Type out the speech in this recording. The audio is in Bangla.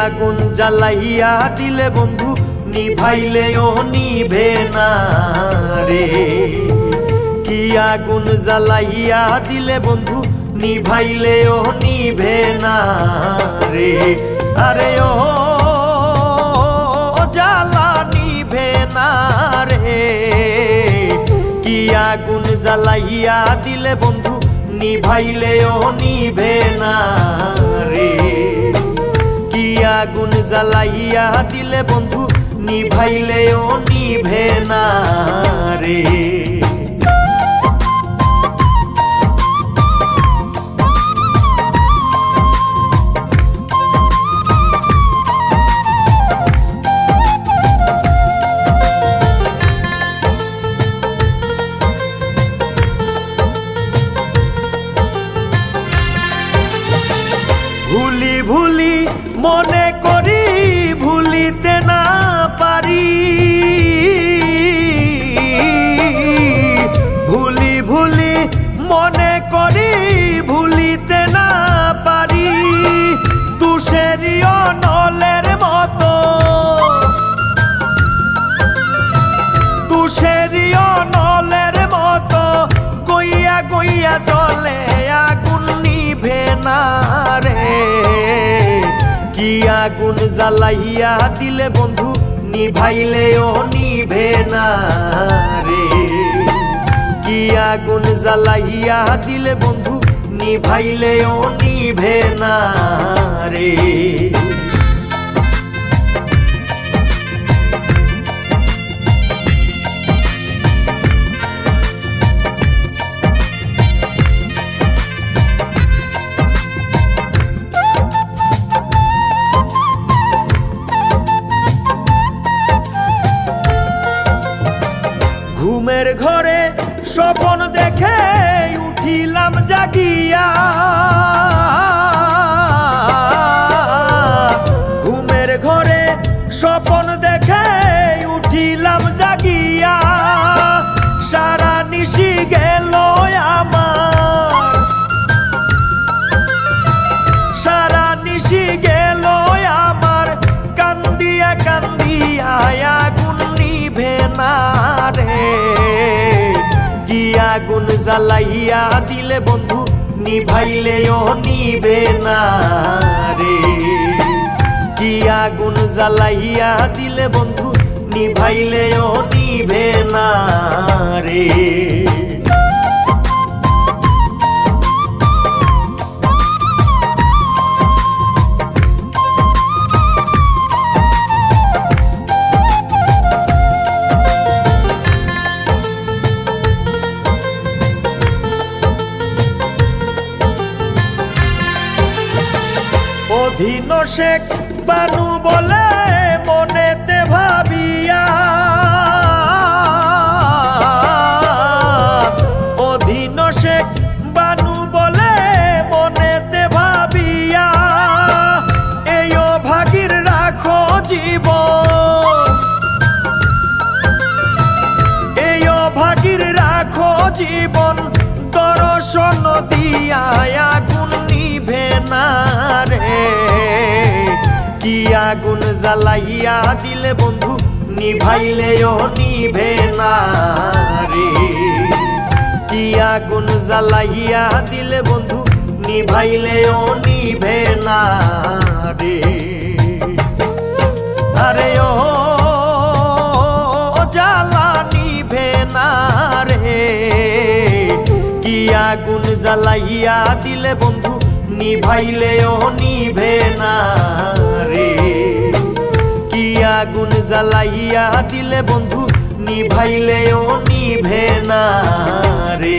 আগুন জ্বালাইয়া দিলে বন্ধু নিভাইলেও নিভে না রে। কি আগুন জ্বালাইয়া দিলে বন্ধু নিভাইলেও নিভে না রে। আরে ও জ্বালা নিভে না রে। কি আগুন জ্বালাইয়া দিলে বন্ধু নিভাইলেও নিভে না রে। কি আগুন জ্বালাইয়া দিলে বন্ধু নিভাইলেও নিভে না রে। ভুলি ভুলি মনে করি ভুলিতে না পারি। ভুলি ভুলি মনে করি ভুলিতে না পারি। তুষেরই নলের মতো, তুষেরই নলের মতো গইয়া গইয়া জলে আগুন নিভে না রে। কি আগুন জ্বালাইয়া দিলে বন্ধু নিভাইলেও নিভে না রে। কি আগুন জ্বালাইয়া দিলে বন্ধু নিভাইলেও নিভে না রে। ঘুমের ঘরে স্বপ্ন দেখে উঠিলাম জাগিয়া। ঘুমের ঘরে স্বপ্ন দেখে উঠিলাম জাগিয়া। সারা নিশি গেল আমার, সারা নিশি গেল আমার কান্দিয়া কান্দিয়া আগুন নিভে না রে। কি আগুন জ্বালাইয়া দিলে বন্ধু নিভাইলেও নিভে না রে। কি আগুন জ্বালাইয়া দিলে বন্ধু নিভাইলেও নিভে না রে। অধীন শেখ বানু বলে মনেতে ভাবিয়া। অধীন শেখ বানু বলে মনেতে ভাবিয়া। এই ভাগির রাখো জীবন, এই ভাগির রাখো জীবন দর্শন দিয়া আগুন নিভে না রে। কি আগুন জ্বালাইয়া দিলে বন্ধু নিভাইলেও নিভে না রে। কি আগুন জ্বালাইয়া দিলে বন্ধু নিভাইলেও নিভে না রে। আরে ও জ্বালা নিভে না রে। কি আগুন জ্বালাইয়া দিলে বন্ধু নিভাইলেও নিভে না রে। কি আগুন জ্বালাইয়া দিলে বন্ধু নিভাইলেও নিভে না রে।